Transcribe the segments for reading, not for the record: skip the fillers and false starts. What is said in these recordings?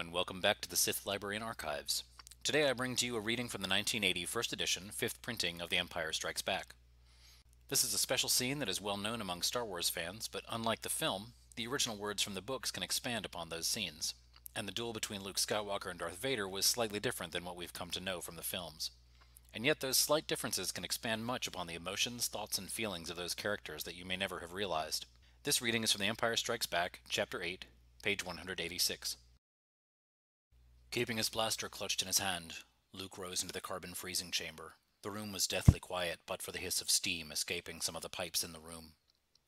and welcome back to the Sith Library and Archives. Today I bring to you a reading from the 1980 first edition, 5th printing of The Empire Strikes Back. This is a special scene that is well known among Star Wars fans, but unlike the film, the original words from the books can expand upon those scenes, and the duel between Luke Skywalker and Darth Vader was slightly different than what we've come to know from the films. And yet those slight differences can expand much upon the emotions, thoughts, and feelings of those characters that you may never have realized. This reading is from The Empire Strikes Back, Chapter 8, page 186. Keeping his blaster clutched in his hand, Luke rose into the carbon freezing chamber. The room was deathly quiet, but for the hiss of steam escaping some of the pipes in the room.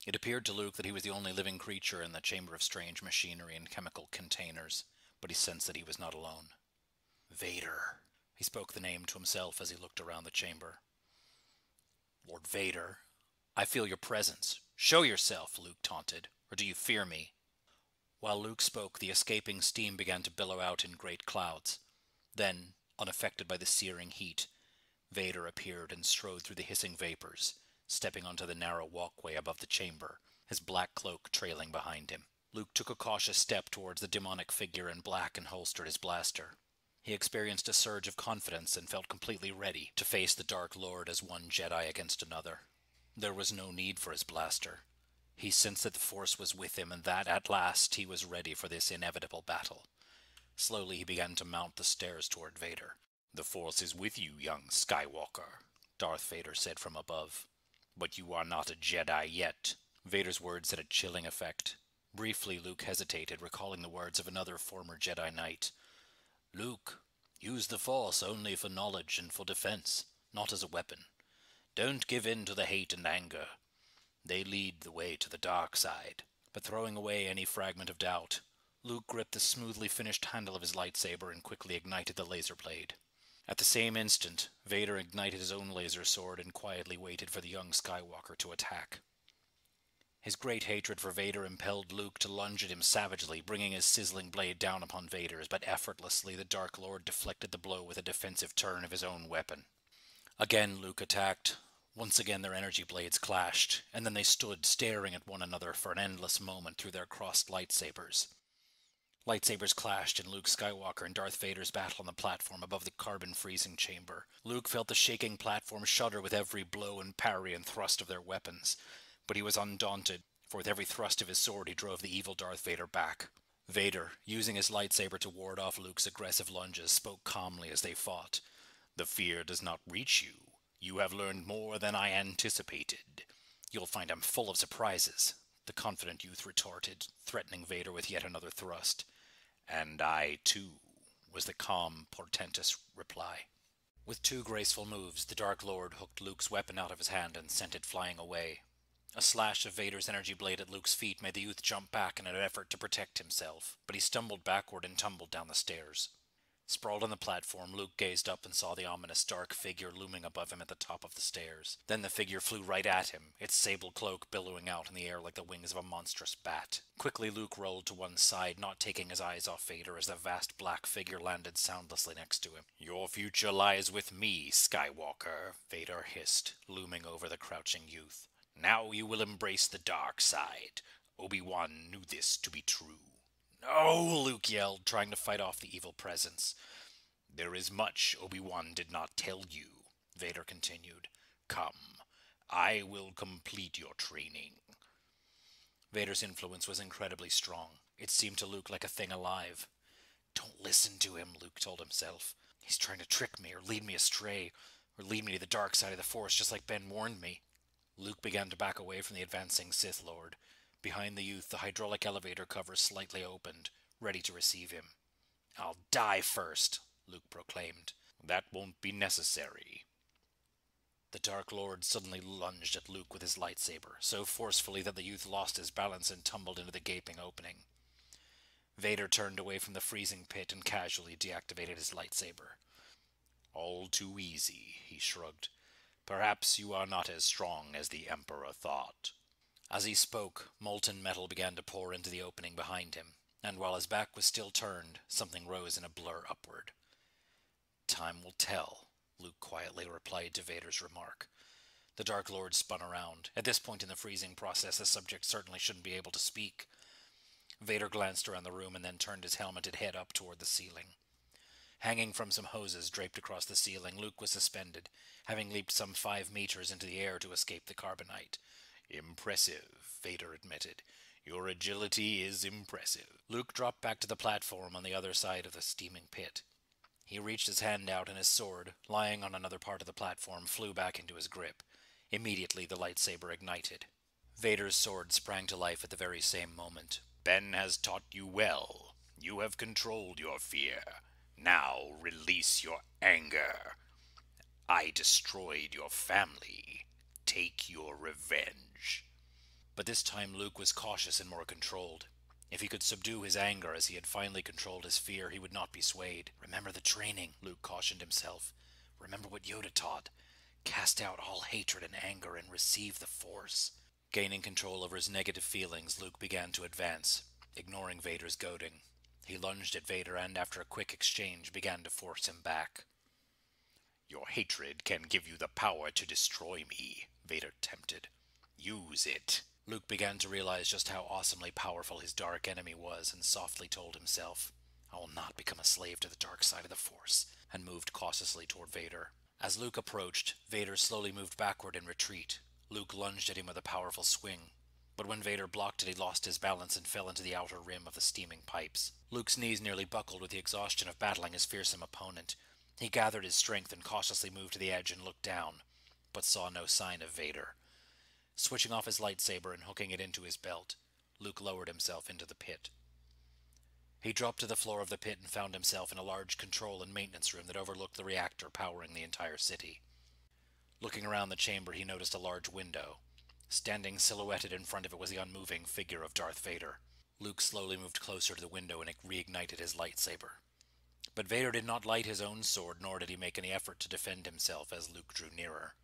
It appeared to Luke that he was the only living creature in the chamber of strange machinery and chemical containers, but he sensed that he was not alone. Vader. He spoke the name to himself as he looked around the chamber. Lord Vader, I feel your presence. Show yourself, Luke taunted. Or do you fear me? While Luke spoke, the escaping steam began to billow out in great clouds. Then, unaffected by the searing heat, Vader appeared and strode through the hissing vapors, stepping onto the narrow walkway above the chamber, his black cloak trailing behind him. Luke took a cautious step towards the demonic figure in black and holstered his blaster. He experienced a surge of confidence and felt completely ready to face the Dark Lord as one Jedi against another. There was no need for his blaster. He sensed that the Force was with him and that, at last, he was ready for this inevitable battle. Slowly he began to mount the stairs toward Vader. The Force is with you, young Skywalker, Darth Vader said from above. But you are not a Jedi yet. Vader's words had a chilling effect. Briefly, Luke hesitated, recalling the words of another former Jedi Knight. Luke, use the Force only for knowledge and for defense, not as a weapon. Don't give in to the hate and anger. They lead the way to the dark side. But throwing away any fragment of doubt, Luke gripped the smoothly finished handle of his lightsaber and quickly ignited the laser blade. At the same instant, Vader ignited his own laser sword and quietly waited for the young Skywalker to attack. His great hatred for Vader impelled Luke to lunge at him savagely, bringing his sizzling blade down upon Vader's, but effortlessly the Dark Lord deflected the blow with a defensive turn of his own weapon. Again Luke attacked. Once again their energy blades clashed, and then they stood staring at one another for an endless moment through their crossed lightsabers. Lightsabers clashed in Luke Skywalker and Darth Vader's battle on the platform above the carbon-freezing chamber. Luke felt the shaking platform shudder with every blow and parry and thrust of their weapons, but he was undaunted, for with every thrust of his sword he drove the evil Darth Vader back. Vader, using his lightsaber to ward off Luke's aggressive lunges, spoke calmly as they fought. The fear does not reach you. You have learned more than I anticipated. You'll find I'm full of surprises, the confident youth retorted, threatening Vader with yet another thrust. And I, too, was the calm, portentous reply. With two graceful moves, the Dark Lord hooked Luke's weapon out of his hand and sent it flying away. A slash of Vader's energy blade at Luke's feet made the youth jump back in an effort to protect himself, but he stumbled backward and tumbled down the stairs. Sprawled on the platform, Luke gazed up and saw the ominous dark figure looming above him at the top of the stairs. Then the figure flew right at him, its sable cloak billowing out in the air like the wings of a monstrous bat. Quickly Luke rolled to one side, not taking his eyes off Vader as the vast black figure landed soundlessly next to him. Your future lies with me, Skywalker, Vader hissed, looming over the crouching youth. Now you will embrace the dark side. Obi-Wan knew this to be true. No, Luke yelled, trying to fight off the evil presence. There is much Obi-Wan did not tell you, Vader continued. Come, I will complete your training. Vader's influence was incredibly strong. It seemed to Luke like a thing alive. Don't listen to him, Luke told himself. He's trying to trick me or lead me astray, or lead me to the dark side of the Force just like Ben warned me. Luke began to back away from the advancing Sith Lord. Behind the youth, the hydraulic elevator cover slightly opened, ready to receive him. I'll die first, Luke proclaimed. That won't be necessary. The Dark Lord suddenly lunged at Luke with his lightsaber, so forcefully that the youth lost his balance and tumbled into the gaping opening. Vader turned away from the freezing pit and casually deactivated his lightsaber. All too easy, he shrugged. Perhaps you are not as strong as the Emperor thought. As he spoke, molten metal began to pour into the opening behind him, and while his back was still turned, something rose in a blur upward. Time will tell, Luke quietly replied to Vader's remark. The Dark Lord spun around. At this point in the freezing process, the subject certainly shouldn't be able to speak. Vader glanced around the room and then turned his helmeted head up toward the ceiling. Hanging from some hoses draped across the ceiling, Luke was suspended, having leaped some 5 meters into the air to escape the carbonite. "Impressive," Vader admitted. "Your agility is impressive." Luke dropped back to the platform on the other side of the steaming pit. He reached his hand out, and his sword, lying on another part of the platform, flew back into his grip. Immediately, the lightsaber ignited. Vader's sword sprang to life at the very same moment. "Ben has taught you well. You have controlled your fear. Now release your anger. I destroyed your family. Take your revenge." But this time Luke was cautious and more controlled. If he could subdue his anger as he had finally controlled his fear, he would not be swayed. "Remember the training," Luke cautioned himself. "Remember what Yoda taught. Cast out all hatred and anger and receive the Force." Gaining control over his negative feelings, Luke began to advance, ignoring Vader's goading. He lunged at Vader and, after a quick exchange, began to force him back. "Your hatred can give you the power to destroy me," Vader tempted. "Use it." Luke began to realize just how awesomely powerful his dark enemy was, and softly told himself, "I will not become a slave to the dark side of the Force," and moved cautiously toward Vader. As Luke approached, Vader slowly moved backward in retreat. Luke lunged at him with a powerful swing, but when Vader blocked it, he lost his balance and fell into the outer rim of the steaming pipes. Luke's knees nearly buckled with the exhaustion of battling his fearsome opponent. He gathered his strength and cautiously moved to the edge and looked down, but saw no sign of Vader. Switching off his lightsaber and hooking it into his belt, Luke lowered himself into the pit. He dropped to the floor of the pit and found himself in a large control and maintenance room that overlooked the reactor powering the entire city. Looking around the chamber, he noticed a large window. Standing silhouetted in front of it was the unmoving figure of Darth Vader. Luke slowly moved closer to the window and reignited his lightsaber. But Vader did not light his own sword, nor did he make any effort to defend himself as Luke drew nearer.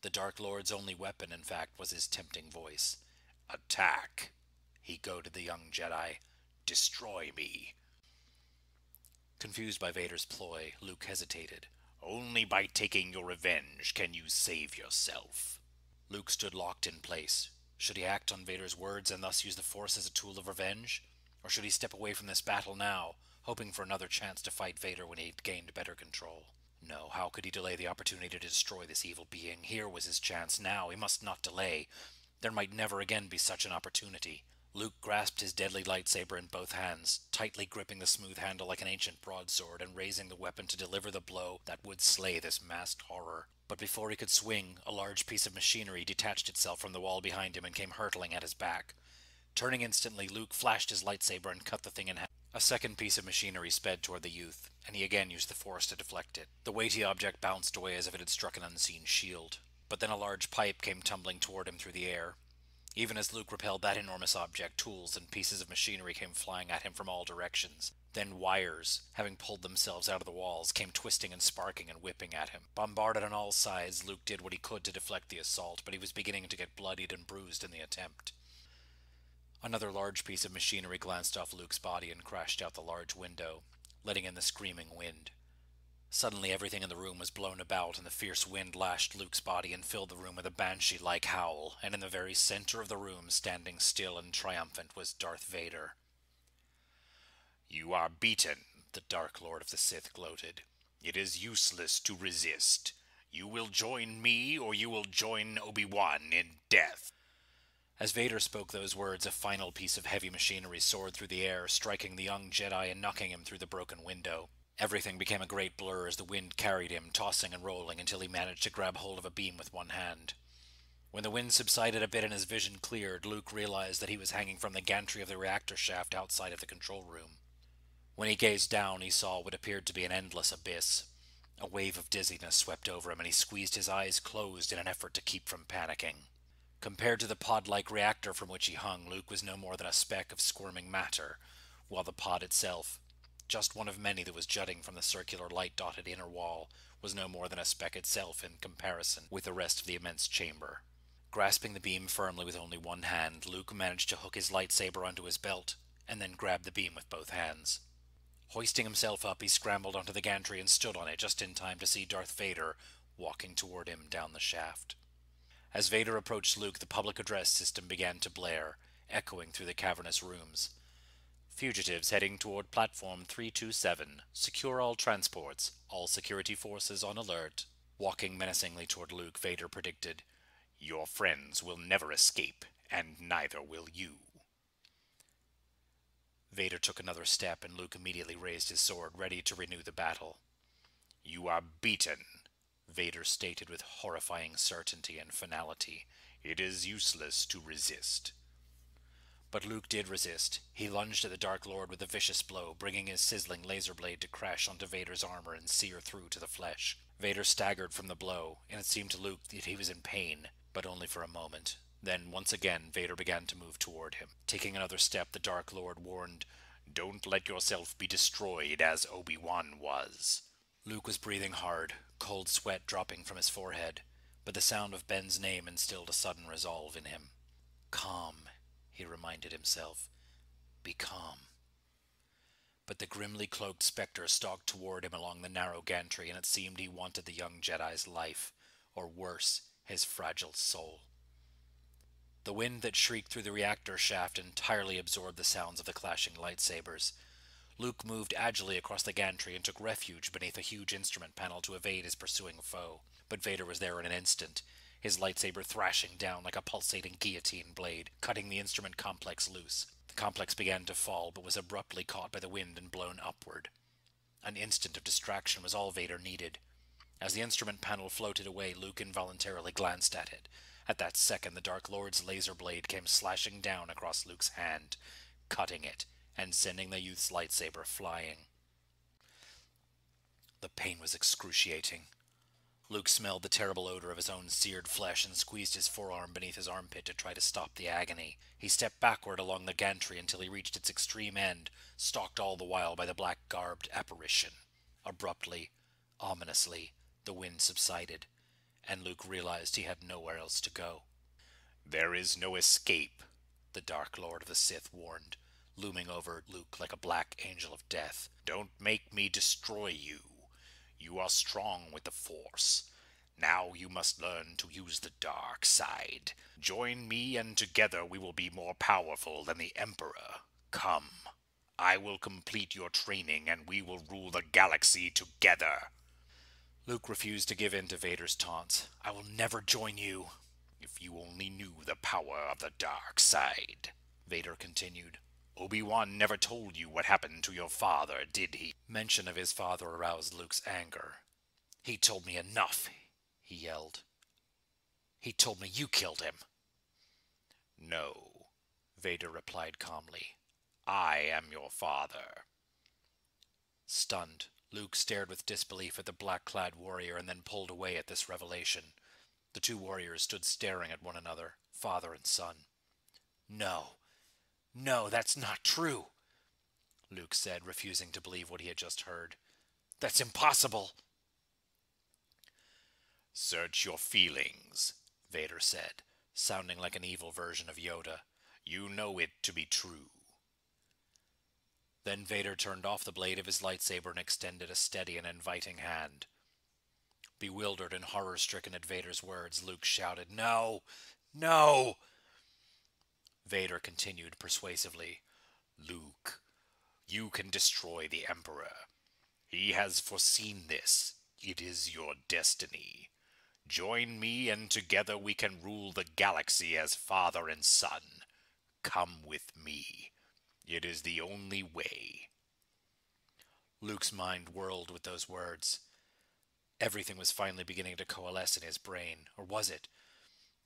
The Dark Lord's only weapon, in fact, was his tempting voice. "Attack!" he goaded the young Jedi. "Destroy me!" Confused by Vader's ploy, Luke hesitated. "Only by taking your revenge can you save yourself." Luke stood locked in place. Should he act on Vader's words and thus use the Force as a tool of revenge? Or should he step away from this battle now, hoping for another chance to fight Vader when he had gained better control? No, how could he delay the opportunity to destroy this evil being? Here was his chance now. He must not delay. There might never again be such an opportunity. Luke grasped his deadly lightsaber in both hands, tightly gripping the smooth handle like an ancient broadsword and raising the weapon to deliver the blow that would slay this masked horror. But before he could swing, a large piece of machinery detached itself from the wall behind him and came hurtling at his back. Turning instantly, Luke flashed his lightsaber and cut the thing in half. A second piece of machinery sped toward the youth, and he again used the Force to deflect it. The weighty object bounced away as if it had struck an unseen shield. But then a large pipe came tumbling toward him through the air. Even as Luke repelled that enormous object, tools and pieces of machinery came flying at him from all directions. Then wires, having pulled themselves out of the walls, came twisting and sparking and whipping at him. Bombarded on all sides, Luke did what he could to deflect the assault, but he was beginning to get bloodied and bruised in the attempt. Another large piece of machinery glanced off Luke's body and crashed out the large window, letting in the screaming wind. Suddenly everything in the room was blown about, and the fierce wind lashed Luke's body and filled the room with a banshee-like howl, and in the very center of the room, standing still and triumphant, was Darth Vader. "You are beaten," the Dark Lord of the Sith gloated. "It is useless to resist. You will join me, or you will join Obi-Wan in death." As Vader spoke those words, a final piece of heavy machinery soared through the air, striking the young Jedi and knocking him through the broken window. Everything became a great blur as the wind carried him, tossing and rolling, until he managed to grab hold of a beam with one hand. When the wind subsided a bit and his vision cleared, Luke realized that he was hanging from the gantry of the reactor shaft outside of the control room. When he gazed down, he saw what appeared to be an endless abyss. A wave of dizziness swept over him, and he squeezed his eyes closed in an effort to keep from panicking. Compared to the pod-like reactor from which he hung, Luke was no more than a speck of squirming matter, while the pod itself, just one of many that was jutting from the circular light-dotted inner wall, was no more than a speck itself in comparison with the rest of the immense chamber. Grasping the beam firmly with only one hand, Luke managed to hook his lightsaber onto his belt, and then grabbed the beam with both hands. Hoisting himself up, he scrambled onto the gantry and stood on it just in time to see Darth Vader walking toward him down the shaft. As Vader approached Luke, the public address system began to blare, echoing through the cavernous rooms. Fugitives heading toward Platform 327. Secure all transports. All security forces on alert. Walking menacingly toward Luke, Vader predicted, "Your friends will never escape, and neither will you." Vader took another step, and Luke immediately raised his sword, ready to renew the battle. "You are beaten," Vader stated with horrifying certainty and finality. "It is useless to resist." But Luke did resist. He lunged at the Dark Lord with a vicious blow, bringing his sizzling laser blade to crash onto Vader's armor and sear through to the flesh. Vader staggered from the blow, and it seemed to Luke that he was in pain, but only for a moment. Then, once again, Vader began to move toward him. Taking another step, the Dark Lord warned, "Don't let yourself be destroyed as Obi-Wan was." Luke was breathing hard, cold sweat dropping from his forehead, but the sound of Ben's name instilled a sudden resolve in him. "Calm," he reminded himself. "Be calm." But the grimly cloaked specter stalked toward him along the narrow gantry, and it seemed he wanted the young Jedi's life, or worse, his fragile soul. The wind that shrieked through the reactor shaft entirely absorbed the sounds of the clashing lightsabers. Luke moved agilely across the gantry and took refuge beneath a huge instrument panel to evade his pursuing foe. But Vader was there in an instant, his lightsaber thrashing down like a pulsating guillotine blade, cutting the instrument complex loose. The complex began to fall, but was abruptly caught by the wind and blown upward. An instant of distraction was all Vader needed. As the instrument panel floated away, Luke involuntarily glanced at it. At that second, the Dark Lord's laser blade came slashing down across Luke's hand, cutting it and sending the youth's lightsaber flying. The pain was excruciating. Luke smelled the terrible odor of his own seared flesh and squeezed his forearm beneath his armpit to try to stop the agony. He stepped backward along the gantry until he reached its extreme end, stalked all the while by the black-garbed apparition. Abruptly, ominously, the wind subsided, and Luke realized he had nowhere else to go. "There is no escape," the Dark Lord of the Sith warned, looming over Luke like a black angel of death. "Don't make me destroy you. You are strong with the Force. Now you must learn to use the dark side. Join me, and together we will be more powerful than the Emperor. Come. I will complete your training, and we will rule the galaxy together." Luke refused to give in to Vader's taunts. "I will never join you." "If you only knew the power of the dark side," Vader continued. "Obi-Wan never told you what happened to your father, did he?" Mention of his father aroused Luke's anger. "He told me enough," he yelled. "He told me you killed him." "No," Vader replied calmly. "I am your father." Stunned, Luke stared with disbelief at the black-clad warrior and then pulled away at this revelation. The two warriors stood staring at one another, father and son. "No, no, that's not true," Luke said, refusing to believe what he had just heard. "That's impossible." "Search your feelings," Vader said, sounding like an evil version of Yoda. "You know it to be true." Then Vader turned off the blade of his lightsaber and extended a steady and inviting hand. Bewildered and horror-stricken at Vader's words, Luke shouted, "No! No!" Vader continued persuasively, "Luke, you can destroy the Emperor. He has foreseen this. It is your destiny. Join me, and together we can rule the galaxy as father and son. Come with me. It is the only way." Luke's mind whirled with those words. Everything was finally beginning to coalesce in his brain, or was it?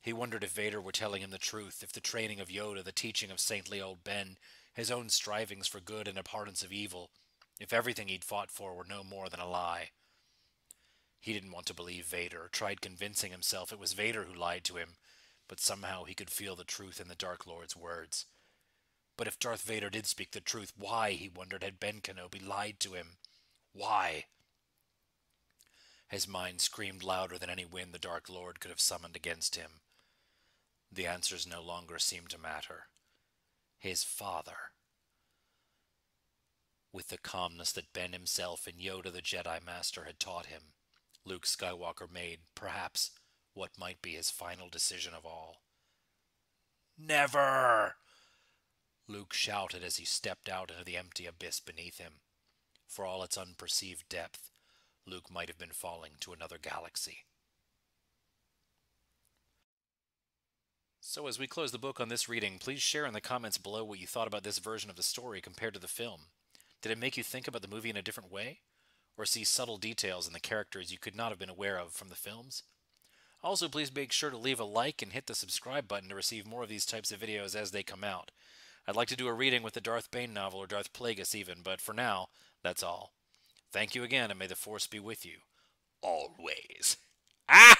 He wondered if Vader were telling him the truth, if the training of Yoda, the teaching of saintly old Ben, his own strivings for good and abhorrence of evil, if everything he'd fought for were no more than a lie. He didn't want to believe Vader, tried convincing himself it was Vader who lied to him, but somehow he could feel the truth in the Dark Lord's words. But if Darth Vader did speak the truth, why, he wondered, had Ben Kenobi lied to him? Why? His mind screamed louder than any wind the Dark Lord could have summoned against him. The answers no longer seemed to matter. His father. With the calmness that Ben himself and Yoda the Jedi Master had taught him, Luke Skywalker made, perhaps, what might be his final decision of all. "Never!" Luke shouted as he stepped out into the empty abyss beneath him. For all its unperceived depth, Luke might have been falling to another galaxy. So as we close the book on this reading, please share in the comments below what you thought about this version of the story compared to the film. Did it make you think about the movie in a different way? Or see subtle details in the characters you could not have been aware of from the films? Also, please make sure to leave a like and hit the subscribe button to receive more of these types of videos as they come out. I'd like to do a reading with the Darth Bane novel or Darth Plagueis even, but for now, that's all. Thank you again, and may the Force be with you. Always. Ah!